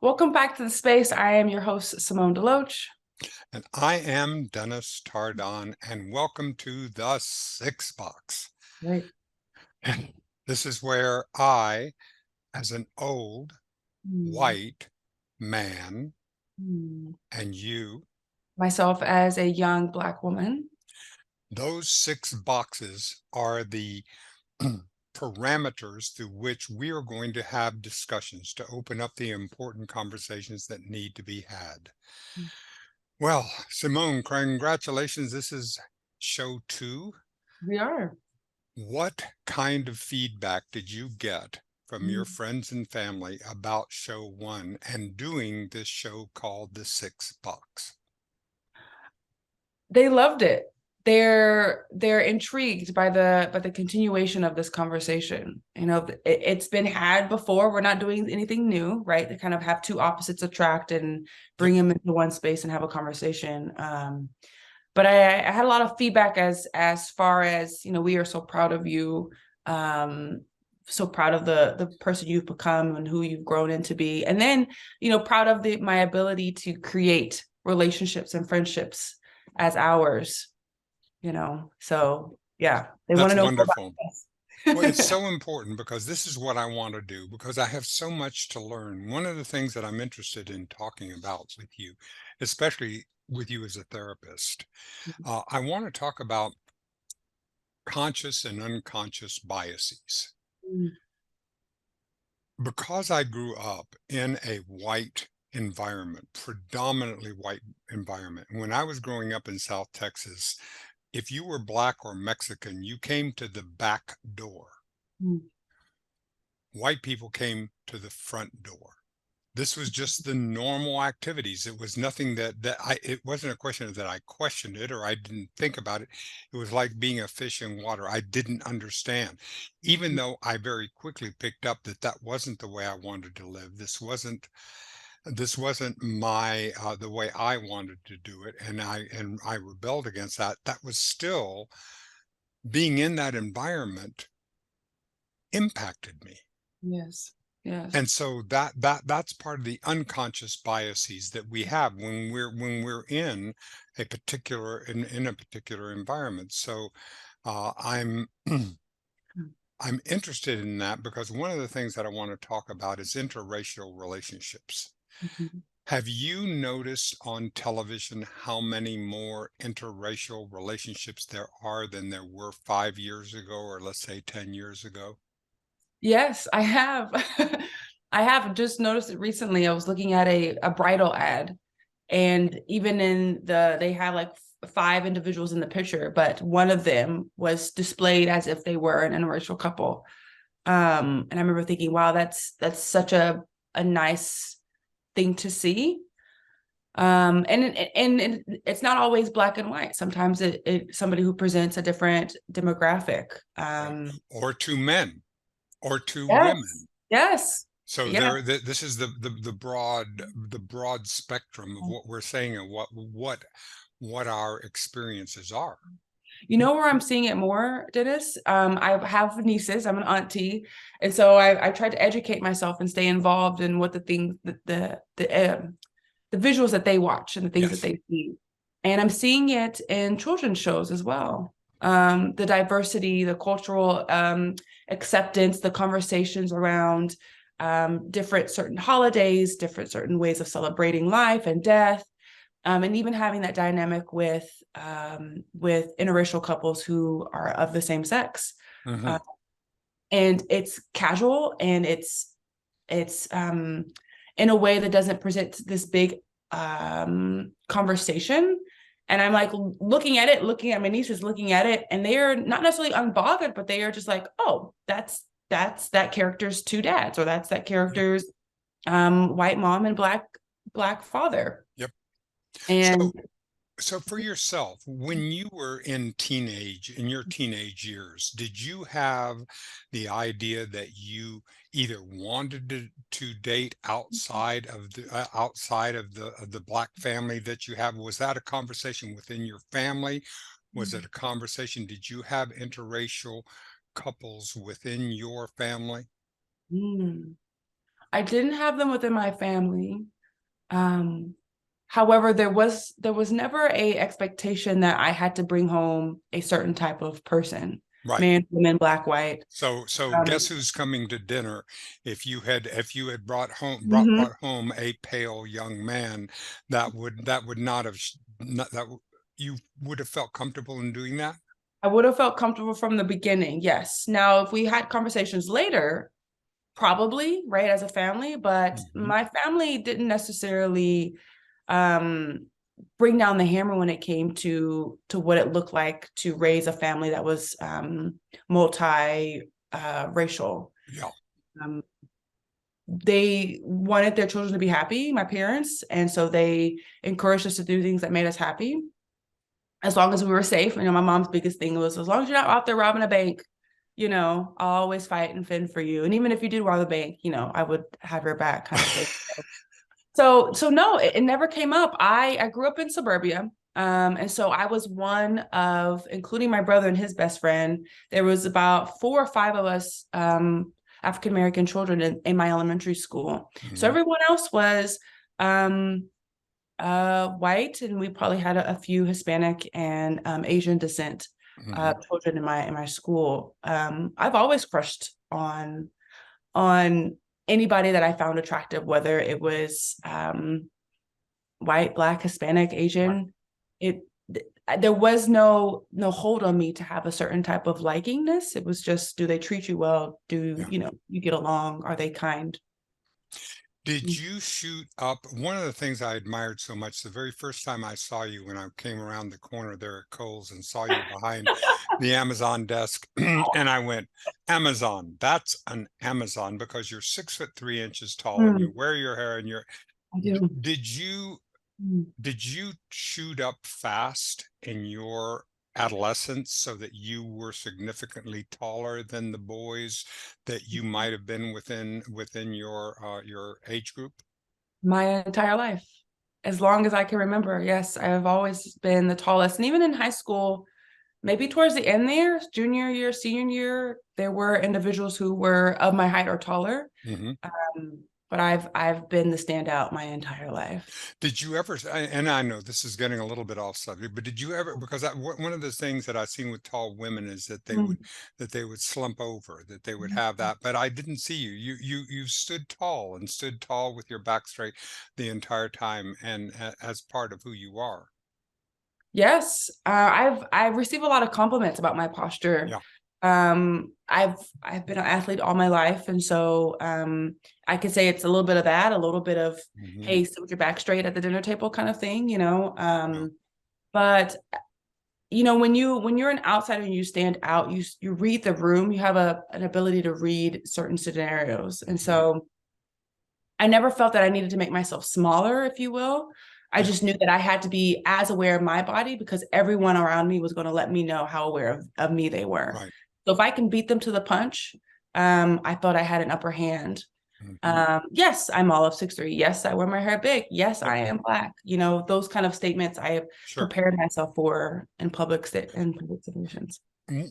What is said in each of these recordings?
Welcome back to the space. I am your host, Simone Deloach. And I am Dennis Tardan, and welcome to the Six Box. Right. This is where I, as an old Hmm. white man, Hmm. and you, Myself as a young Black woman. those six boxes are the parameters through which we are going to have discussions to open up the important conversations that need to be had. Well, Simone, congratulations. This is show 2. We are. What kind of feedback did you get from Hmm. your friends and family about show 1 and doing this show called The Six Box? They loved it. They're intrigued by the continuation of this conversation. It's been had before. We're not doing anything new, right? To kind of have two opposites attract and Yep. bring them into one space and have a conversation. But I had a lot of feedback as far as, we are so proud of you, so proud of the person you've become and who you've grown into be. And then, proud of my ability to create relationships and friendships as ours, So yeah, they want That's to know more wonderful. Well, it's about us. so important because this is what I want to do because I have so much to learn. One of the things that I'm interested in talking about with you, especially with you as a therapist, I want to talk about conscious and unconscious biases. Because I grew up in a white environment, predominantly white environment. When I was growing up in South Texas, if you were Black or Mexican, you came to the back door. White people came to the front door. This was just the normal activities. It was nothing it wasn't a question that I questioned it or I didn't think about it. It was like being a fish in water. I didn't understand, even though I very quickly picked up that that wasn't the way I wanted to live. This wasn't my the way I wanted to do it, and I rebelled against that. That was still being in that environment impacted me. Yes, yes. And so that's part of the unconscious biases that we have when we're in a particular environment. So I'm I'm interested in that because one of the things that I want to talk about is interracial relationships. Mhm. Have you noticed on television how many more interracial relationships there are than there were 5 years ago, or let's say 10 years ago? Yes, I have. I have just noticed it recently. I was looking at a bridal ad, and even they had like five individuals in the picture, but one of them was displayed as if they were an interracial couple. And I remember thinking, wow, that's such a nice thing to see. And it's not always black and white. Sometimes it somebody who presents a different demographic. Right. Or two men or two Yes, women. yes, So yeah. this is the broad spectrum of what we're saying and what our experiences are. You know where I'm seeing it more, Dennis? I have nieces. I'm an auntie, and so I tried to educate myself and stay involved in what the things the visuals that they watch and the things that Yes. they see. And I'm seeing it in children's shows as well. The diversity, the cultural acceptance, the conversations around different certain holidays, different certain ways of celebrating life and death, and even having that dynamic with interracial couples who are of the same sex. Hmm. Uh, and it's casual and it's in a way that doesn't present this big conversation. And I'm like looking at my nieces, looking at it, and they are not necessarily unbothered, but they are just like, oh, that's that character's two dads, or that's that Yep. character's white mom and black father. Yep. And So so for yourself, when you were in your teenage years, did you have the idea that you either wanted to date outside of the Black family that you have? Was that a conversation within your family? Was it a conversation? Did you have interracial couples within your family? mm, I didn't have them within my family. Um, However, there was never a expectation that I had to bring home a certain type of person, Right. man, woman, black, white. So guess Um, who's coming to dinner? If you had mhm. brought home a pale young man, that would not have not, you would have felt comfortable in doing that? I would have felt comfortable from the beginning, yes. Now, if we had conversations later, probably, right, as a family, but Mhm. my family didn't necessarily um bring down the hammer when it came to what it looked like to raise a family that was multi racial. Yeah. Um, they wanted their children to be happy, my parents, and so they encouraged us to do things that made us happy as long as we were safe. You know, my mom's biggest thing was, as long as you're not out there robbing a bank, I'll always fight and fend for you. And even if you did rob the bank, I would have your back, kind of thing. So no, it never came up. I grew up in suburbia. And so I was one of, including my brother and his best friend, there was about 4 or 5 of us, African American children in my elementary school. So Mhm. everyone else was um white, and we probably had a few Hispanic and Asian descent Mhm. children in my school. I've always crushed on anybody that I found attractive, whether it was white, black, Hispanic, Right. Asian. It there was no hold on me to have a certain type of likingness. It was just, do they treat you well? Do Yeah. you get along? Are they kind? Did you shoot up? One of the things I admired so much, the very first time I saw you when I came around the corner there at Kohl's and saw you behind the Amazon desk, and I went, Amazon, that's an Amazon, because you're 6'3" tall and you Mm, wear your hair and I do. did you Mm. did you shoot up fast in your adolescence so that you were significantly taller than the boys that you might have been within your age group? My entire life, as long as I can remember. Yes, I've always been the tallest. And even in high school, maybe towards the end there, junior year, senior year, there were individuals who were of my height or taller. Mhm. But I've been the standout my entire life. Did you ever, and I know this is getting a little bit off subject, but did you ever, because one of the things that I've seen with tall women is that Mm. they would slump over, that they would have that, but I didn't see you. You stood tall and stood tall with your back straight the entire time, and as part of who you are. Yes, I've received a lot of compliments about my posture. Yeah. I've been an athlete all my life, and so I could say it's a little bit of that, a little bit of, Hmm. hey, sit with your back straight at the dinner table kind of thing. Yeah. But when you're an outsider and you stand out, you read the room, you have an ability to read certain scenarios. And Hmm. so I never felt that I needed to make myself smaller, if you will. I Yeah. just knew that I had to be as aware of my body, because everyone around me was going to let me know how aware of me they were. Right. So if I can beat them to the punch, I thought I had an upper hand. Hmm. Yes, I'm all of 6'3". Yes, I wear my hair big. Yes, Yep. I am black. Those kind of statements I have Sure. prepared myself for in public situations.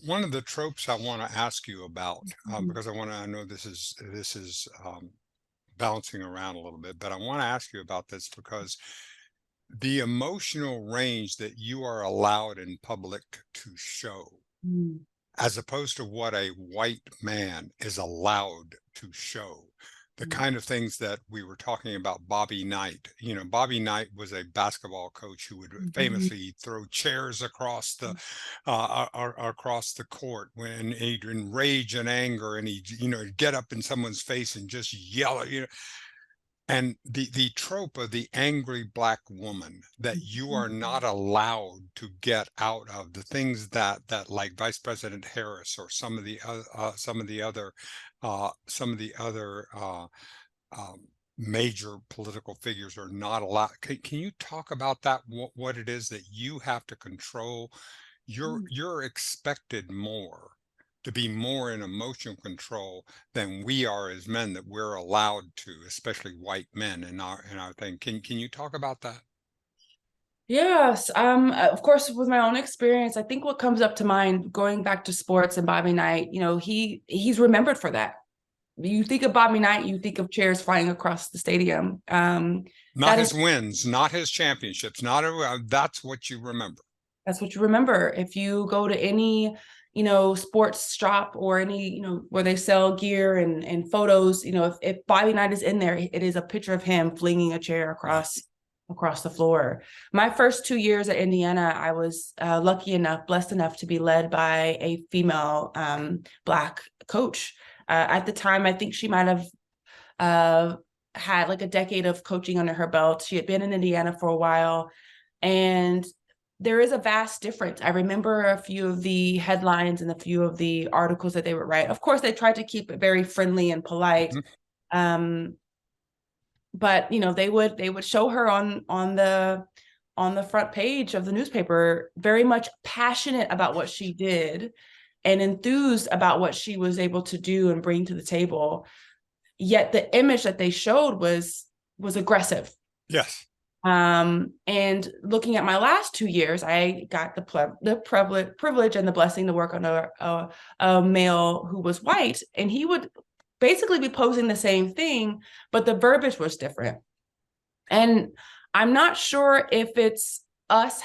One of the tropes I want to ask you about, because I know this is bouncing around a little bit, but I want to ask you about this because the emotional range that you are allowed in public to show, Mm, as opposed to what a white man is allowed to show. The mm, kind of things that we were talking about Bobby Knight. Bobby Knight was a basketball coach who would mhm, famously throw chairs across the court when he'd in rage and anger, and he'd get up in someone's face and just yell at. And the trope of the angry black woman that you are not allowed to get out of, the things that like Vice President Harris or some of the other major political figures are not allowed. Can you talk about that? What it is that you have to control? mm. You're expected more to be more in emotional control than we are as men, that we're allowed to, especially white men in our thing. Can you talk about that? Yes, of course, with my own experience, I think what comes up to mind, going back to sports and Bobby Knight, he's remembered for that. you think of Bobby Knight, you think of chairs flying across the stadium. Not That his is wins, not his championships, not that's what you remember. That's what you remember. If you go to any, sports shop or any, where they sell gear and photos, if Bobby Knight is in there, it is a picture of him flinging a chair Right. across the floor. My first 2 years at Indiana, I was blessed enough to be led by a female Black coach. At the time, I think she might have had like a decade of coaching under her belt. She had been in Indiana for a while, and there is a vast difference. I remember a few of the headlines and a few of the articles that they would write. Of course, they tried to keep it very friendly and polite. Mhm. But they would show her on the front page of the newspaper, very much passionate about what she did and enthused about what she was able to do and bring to the table. Yet the image that they showed was aggressive. Yes. And looking at my last 2 years, I got the privilege and the blessing to work under a male who was white, and he would basically be posing the same thing, but the verbiage was different. And I'm not sure if it's us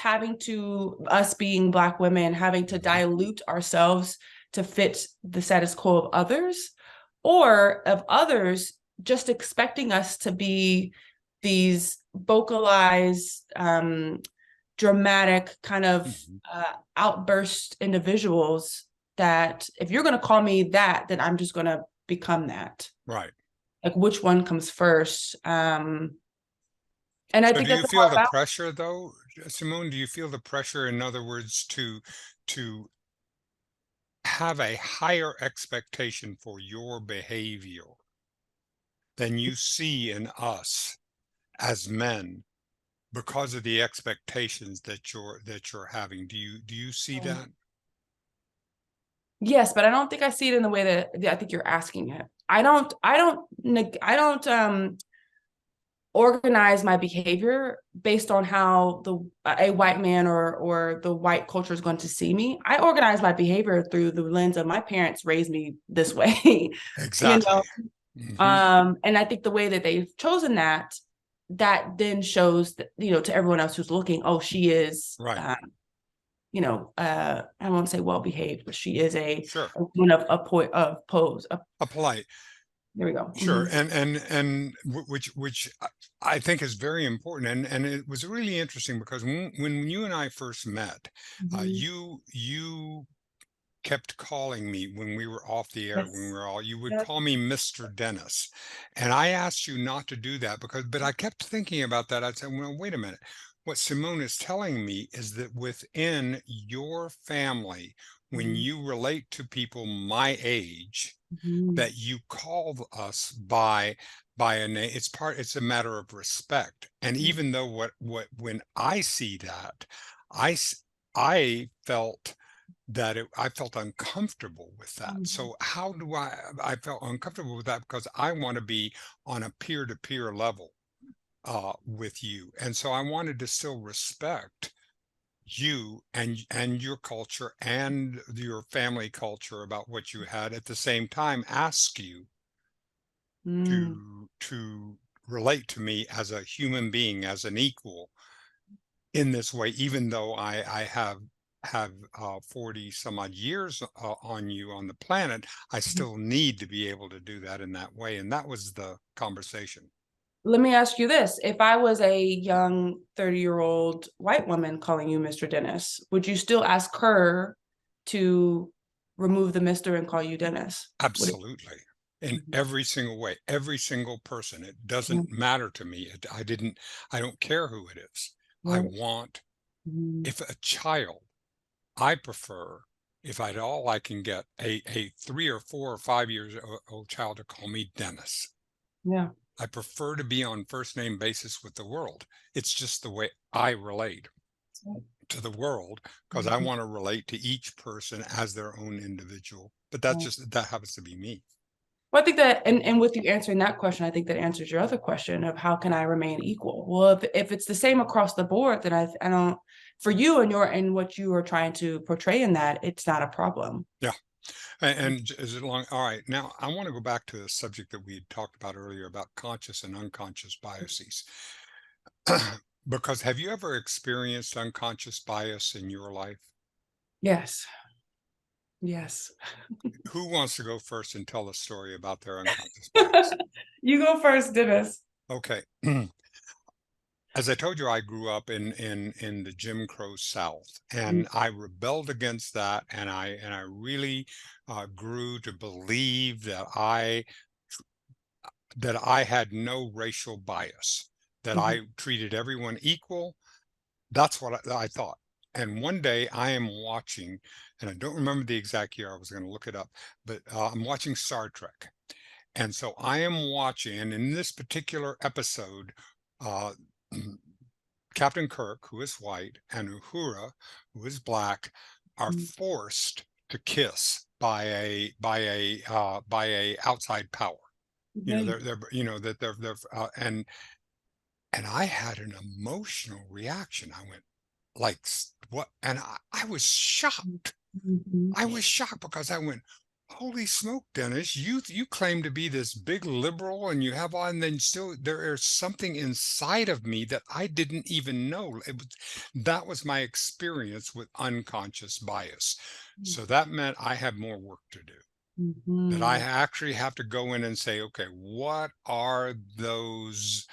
being Black women having to dilute ourselves to fit the status quo of others, or of others just expecting us to be these vocalized, dramatic kind of outburst individuals that if you're going to call me that, then I'm just going to become that. Right. Like, which one comes first? And I So think do you that's a feel hard the balance. pressure though, Simone? Do you feel the pressure, in other words, to have a higher expectation for your behavior than you see in us as men because of the expectations that you're having? Do you see that? Yes, but I don't think I see it in the way that I think you're asking it. I don't organize my behavior based on how a white man or the white culture is going to see me. I organize my behavior through the lens of my parents raised me this way, you Exactly. know. Hmm. And I think the way that they've chosen that then shows that, to everyone else who's looking, oh, she is, Right. I don't want to say well behaved, but she is Sure. a woman of pose. A polite. There we go. Sure, Mhm. which I think is very important, and it was really interesting because when you and I first met, Mhm. you kept calling me when we were off the air, when we Yes. were all, you would Yes. call me Mr. Dennis, and I asked you not to do that but I kept thinking about that. I said, well, wait a minute. What Simone is telling me is that within your family, when Mhm. you relate to people my age, Mhm. that you call us by a name. It's a matter of respect. And even though what when I see that, i s- I felt I felt uncomfortable with that. Mhm. So how do I felt uncomfortable with that because I want to be on a peer-to-peer level with you, and so I wanted to still respect you and your culture and your family culture about what you had, at the same time ask you Mm. to relate to me as a human being, as an equal in this way, even though I have 40 some odd years on you on the planet. I still need to be able to do that in that way, and that was the conversation. Let me ask you this. If I was a young 30-year-old white woman calling you Mr. Dennis, would you still ask her to remove the Mr. and call you Dennis? Would it? Absolutely. In Mhm. every single way, every single person. It Yeah. doesn't matter to me. I don't care who it is. I Right. want, Mhm. if a child, I prefer, if at all I can get a 3 or 4 or 5 years old child to call me Dennis. Yeah. I prefer to be on first name basis with the world. It's just the way I relate to the world, because I Mhm. want to relate to each person as their own individual. But Yeah. that happens to be me. Well, I think that, and with you answering that question, I think that answers your other question of how can I remain equal? Well, if it's the same across the board, then I don't, for you and what you are trying to portray in that, it's not a problem. Yeah. And is it long? All right. Now I want to go back to the subject that we had talked about earlier about conscious and unconscious biases. Because have you ever experienced unconscious bias in your life? Yes. Yes. Who wants to go first and tell a story about their unconscious bias? You go first, Dennis. Okay. As I told you, I grew up in the Jim Crow South, and I rebelled against that, and I really grew to believe that I had no racial bias, that Mhm. I treated everyone equal. That's what I thought. And one day I am watching, and I don't remember the exact year. I was going to look it up, but I'm watching Star Trek, and so I am watching, and in this particular episode, uh, Captain Kirk, who is white, and Uhura, who is black, are forced to kiss by a outside power. You know, Okay. they're you know that they're and I had an emotional reaction. I went like what, and I was shocked. Mhm. I was shocked because I went, "Holy smoke, Dennis! You claim to be this big liberal, and you have all, and then still there is something inside of me that I didn't even know." That was my experience with unconscious bias. So that meant I had more work to do. That I Mhm. actually have to go in and say, okay, what are those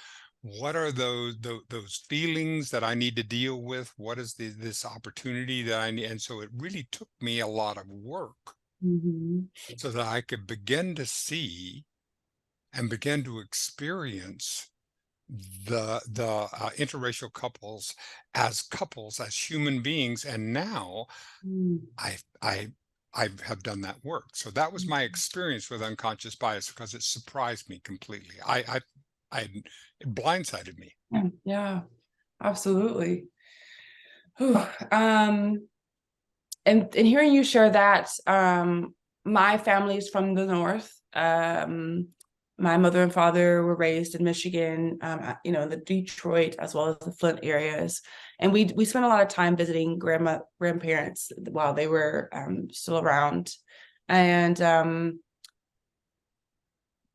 feelings that I need to deal with? What is this opportunity that I need? And so it really took me a lot of work Mhm. so that I could begin to see and begin to experience the interracial couples as human beings. And now Mhm. I I I have done that work. So that was my experience with unconscious bias because it surprised me completely. I it blindsided me. Yeah, absolutely. Whew. And hearing you share that, my family is from the north. My mother and father were raised in Michigan, in the Detroit as well as the Flint areas, and we spent a lot of time visiting grandparents while they were still around, and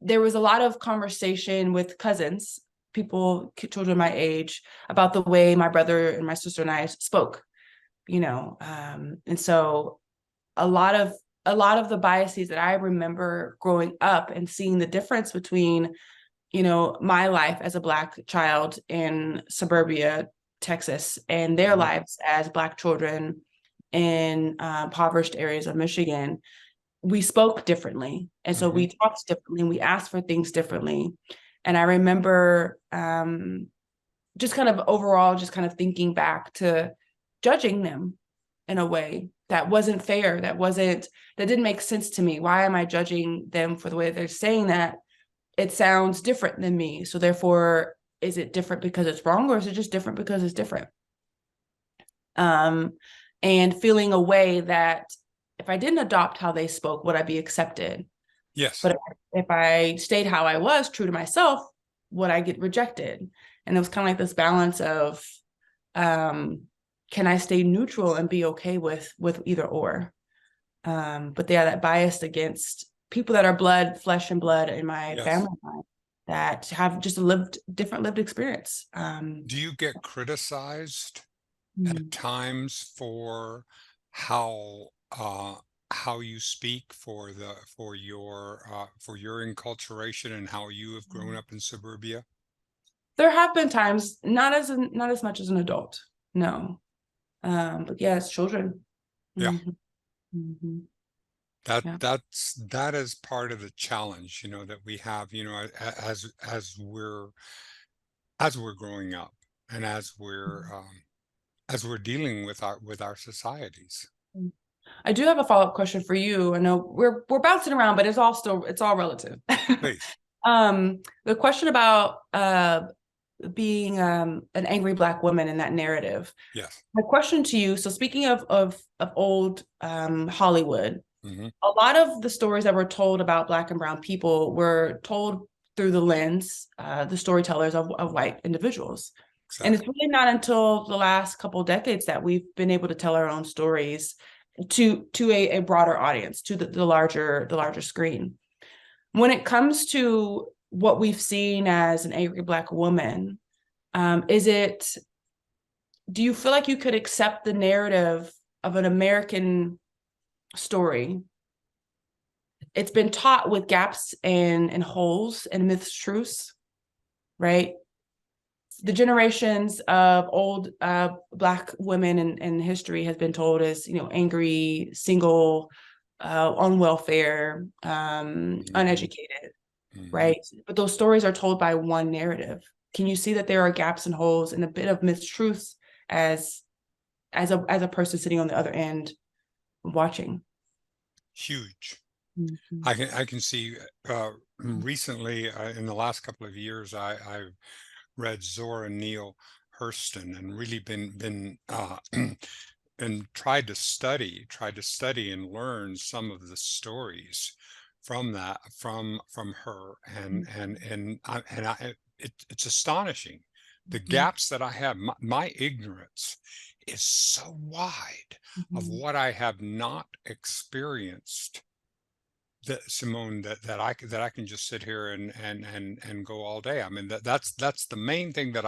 there was a lot of conversation with cousins, children my age, about the way my brother and my sister and I spoke. And so a lot of the biases that I remember growing up and seeing the difference between, my life as a Black child in suburbia, Texas, and their Mhm, lives as Black children in impoverished areas of Michigan. We spoke differently. And so mhm. we talked differently and we asked for things differently. And I remember just kind of overall, just kind of thinking back to judging them in a way that wasn't fair, that didn't make sense to me. Why am I judging them for the way they're saying that? It sounds different than me. So therefore, is it different because it's wrong, or is it just different because it's different? Um, and feeling a way that if I didn't adopt how they spoke, would I be accepted? Yes. But if I stayed how I was, true to myself, would I get rejected? And it was kind of like this balance of, um, can I stay neutral and be okay with either or? But yeah, that bias against people that are flesh and blood in my Yes. family line that have just a different lived experience. Do you get criticized at Mm. times for how how you speak for your enculturation and how you have grown up in suburbia? There have been times, not as much as an adult, no. But yeah, as children. Yeah. Mhm. Mhm. Yeah. That is part of the challenge, that we have, as we're growing up and as we're dealing with our societies. I do have a follow-up question for you. I know we're bouncing around, but it's all relative. Please. The question about being an angry Black woman in that narrative. Yes. My question to you, so speaking of old Hollywood, Hmm. a lot of the stories that were told about Black and brown people were told through the lens, the storytellers of white individuals. And it's Exactly. really not until the last couple decades that we've been able to tell our own stories to a broader audience, to the larger screen. When it comes to what we've seen as an angry Black woman, do you feel like you could accept the narrative of an American story? It's been taught with gaps and holes and myths, truths, right? The generations of old Black women in history has been told as, angry, single, on welfare, uneducated, right? But those stories are told by one narrative. Can you see that there are gaps and holes and a bit of mistruths as a person sitting on the other end watching? Huge. Mm-hmm. I can see recently in the last couple of years, I've read Zora Neale Hurston and really been and tried to study and learn some of the stories from her, it's astonishing the gaps that I have. My ignorance is so wide of what I have not experienced, that Simone, that I can just sit here and go all day. I mean, that's the main thing that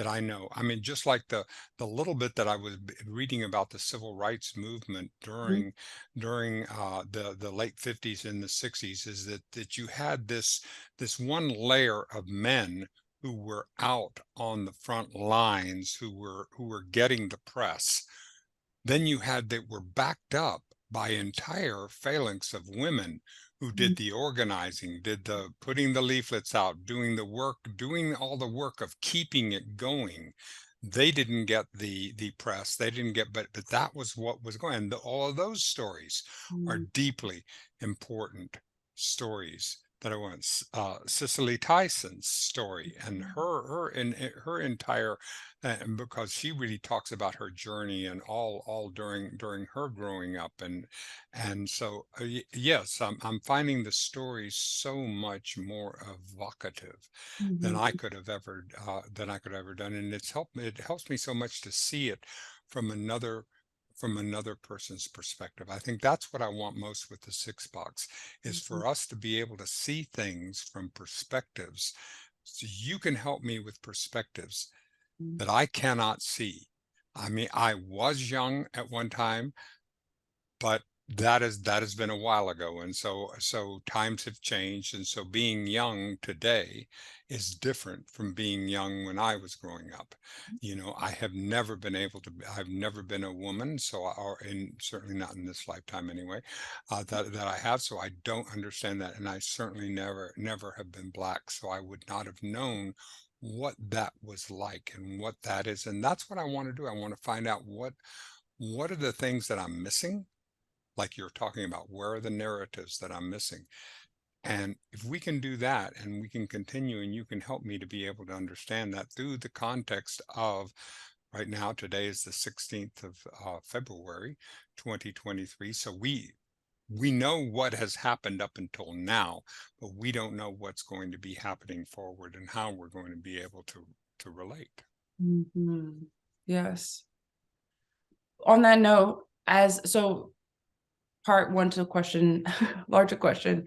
I know. I mean, just like the little bit that I was reading about the civil rights movement during the late 50s and the 60s, is that you had this one layer of men who were out on the front lines, who were getting the press. Then you had that were backed up by entire phalanx of women who did the organizing, did the putting the leaflets out, doing the work, doing all the work of keeping it going. They didn't get the press. They didn't get, but that was what was going. And all of those stories are deeply important stories that I want. Cicely Tyson's story and her entire, and because she really talks about her journey and all during her growing up, and so yes, I'm finding the stories so much more evocative than I could have ever done, and it helps me so much to see it from another person's perspective. I think that's what I want most with the Six Box, is for us to be able to see things from perspectives. So you can help me with perspectives that I cannot see. I mean, I was young at one time, but that has been a while ago, and so times have changed, and so being young today is different from being young when I was growing up. I have never been I've never been a woman, and certainly not in this lifetime anyway, that I have. So I don't understand that, and I certainly never have been Black, so I would not have known what that was like and what that is. And that's what I want to do. I want to find out what are the things that I'm missing, like you're talking about. Where are the narratives that I'm missing? And if we can do that, and we can continue, and you can help me to be able to understand that through the context of right now, today is the 16th of February 2023. So we know what has happened up until now, but we don't know what's going to be happening forward and how we're going to be able to relate. Yes. On that note, part one to the question, larger question,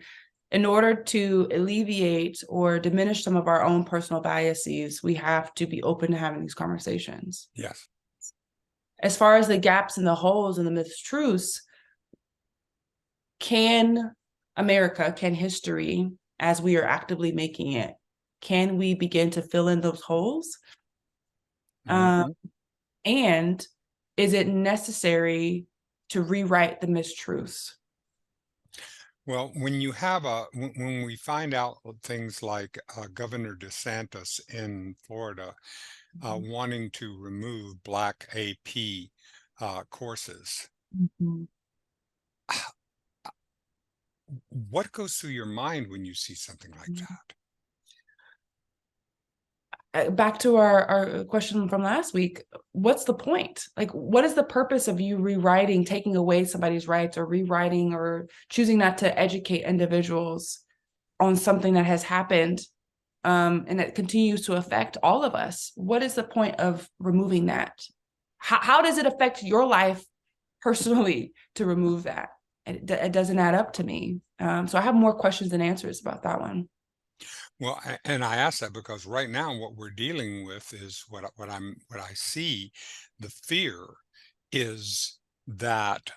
in order to alleviate or diminish some of our own personal biases, we have to be open to having these conversations. Yes. As far as the gaps and the holes and the mistruths, can history, as we are actively making it, can we begin to fill in those holes? And is it necessary to rewrite the mistruths? Well, when we find out things like Governor DeSantis in Florida wanting to remove Black AP courses, what goes through your mind when you see something like that? Back to our question from last week, what's the point? Like, what is the purpose of you rewriting, taking away somebody's rights, or rewriting or choosing not to educate individuals on something that has happened and that continues to affect all of us? What is the point of removing that? How does it affect your life personally to remove that. It doesn't add up to me. So I have more questions than answers about that one. Well, and I ask that because right now what we're dealing with is what I see, the fear is that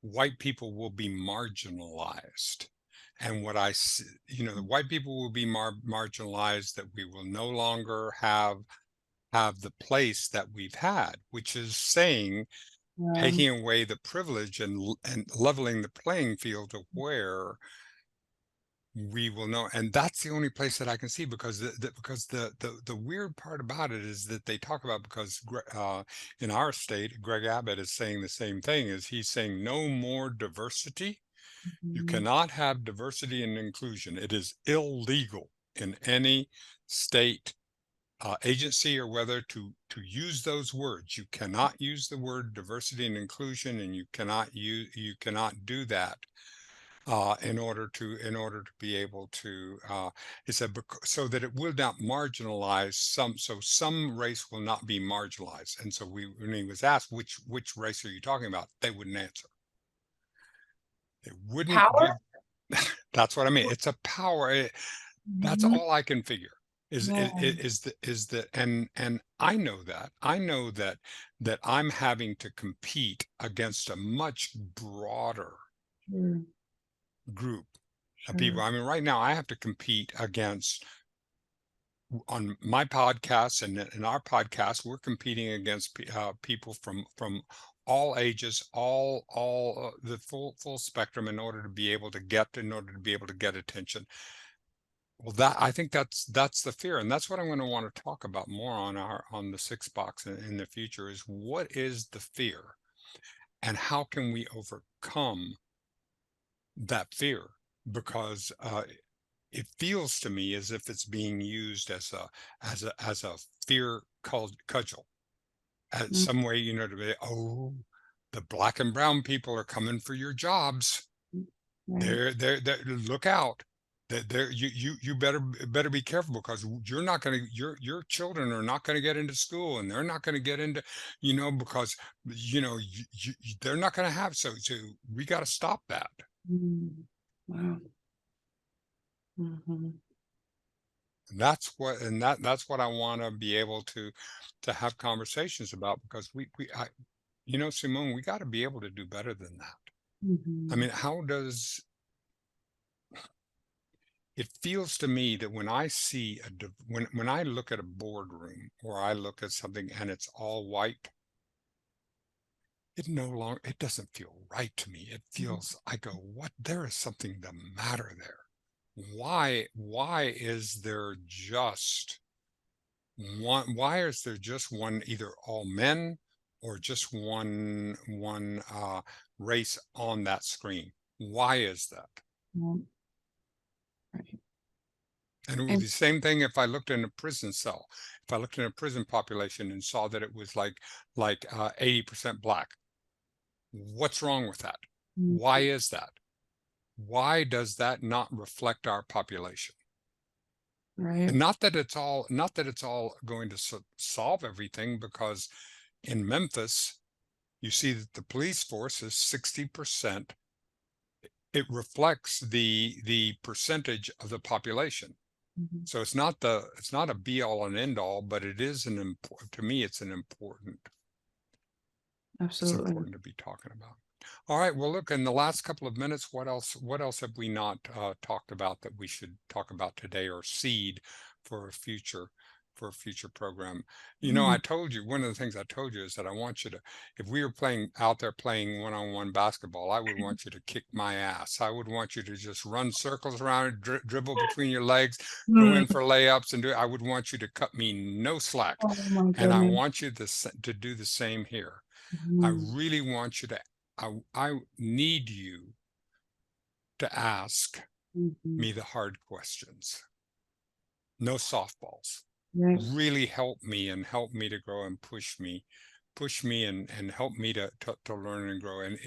white people will be marginalized. And what I see, the white people will be marginalized, that we will no longer have the place that we've had, which is saying taking away the privilege and leveling the playing field to where we will know. And that's the only place that I can see, because the weird part about it is that they talk about, because in our state, Greg Abbott is saying the same thing, is he's saying no more diversity. You cannot have diversity and inclusion. It is illegal in any state agency or whether to use those words. You cannot use the word diversity and inclusion, and you cannot do that in order to be able to he said, so that it will not marginalize some, so some race will not be marginalized. And so when he was asked which race are you talking about, they wouldn't answer. They wouldn't Power? give. That's what I mean. It's a power. That's all I can figure is that and I know that I'm having to compete against a much broader group of people. I mean, right now I have to compete against, on my podcast and in our podcast, we're competing against people from all ages, all the full spectrum, in order to be able to get attention. Well, I think that's the fear, and that's what I'm going to want to talk about more on the Six Box in the future, is what is the fear and how can we overcome that fear? Because it feels to me as if it's being used as a fear cudgel, as some way, to be, oh, the black and brown people are coming for your jobs. They're look out. You better be careful, because you're not going to, your children are not going to get into school, and they're not going to get into, because they're not going to have, so we got to stop that. Wow. That's what I want to be able to have conversations about, because Simone, we got to be able to do better than that. I mean, how does it feels to me that when I see when I look at a boardroom, or I look at something and it's all white, it doesn't feel right to me. It feels, I go, what, there is something the matter there. Why is there just one, either all men or just one race on that screen? Why is that? And it would be the same thing if I looked in a prison cell. If I looked in a prison population and saw that it was like 80% black. What's wrong with that? Why is that? Why does that not reflect our population? Right. And not that it's all going to solve everything, because in Memphis, you see that the police force is 60%. It reflects the percentage of the population. So it's not a be all and end all, but it is to me, it's important. Absolutely. It's important to be talking about. All right. Well, look, in the last couple of minutes, what else have we not talked about that we should talk about today, or seed for a future program? I told you, one of the things I told you is that I want you to, if we were out there playing one-on-one basketball, I would want you to kick my ass. I would want you to just run circles around, dribble between your legs, go in for layups, and I would want you to cut me no slack. Oh my goodness. And I want you to do the same here. I really want you to, I need you to ask me the hard questions. No softballs. Really help me to grow, and push me and help me to learn and grow. And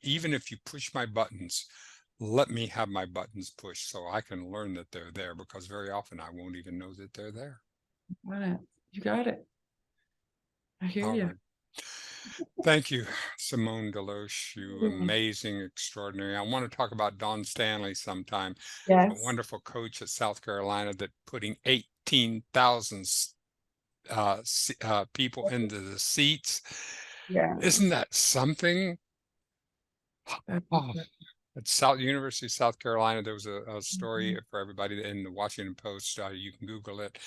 even if you push my buttons, let me have my buttons pushed so I can learn that they're there, because very often I won't even know that they're there. You got it. I hear you. Right. Thank you, Simone Deloach. You amazing, extraordinary. I want to talk about Don Stanley sometime. A Yes. wonderful coach at South Carolina that putting 18,000 people into the seats. Yeah. Isn't that something? Oh, That's- at University of South Carolina, there was a story for everybody in the Washington Post. You can Google it,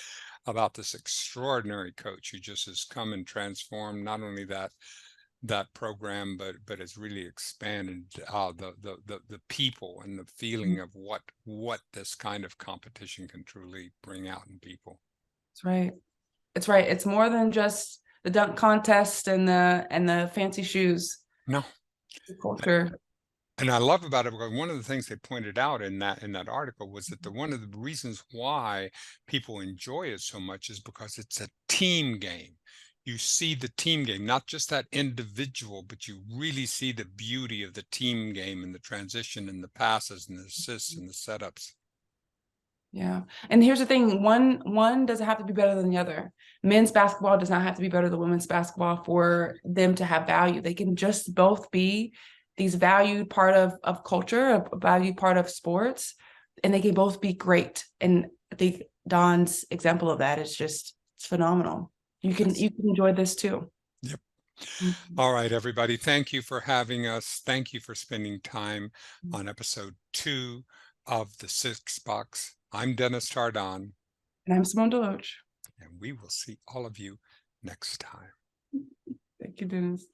about this extraordinary coach who just has come and transformed not only that program, but has really expanded the people and the feeling of what this kind of competition can truly bring out in people. That's right. It's right. It's more than just the dunk contest and the fancy shoes. No. The culture. And I love about it because one of the things they pointed out in that article was that one of the reasons why people enjoy it so much is because it's a team game. You see the team game, not just that individual, but you really see the beauty of the team game and the transition and the passes and the assists and the setups. Yeah. And here's the thing, one doesn't have to be better than the other. Men's basketball does not have to be better than women's basketball for them to have value. They can just both be these valued part of culture, a valued part of sports, and they can both be great. And I think Don's example of that is just, it's phenomenal. You can enjoy this too. Yep. Mhm. All right, everybody. Thank you for having us. Thank you for spending time on episode 2 of the Six Box. I'm Dennis Tardan. And I'm Simone Deloach. And we will see all of you next time. Thank you, Dennis.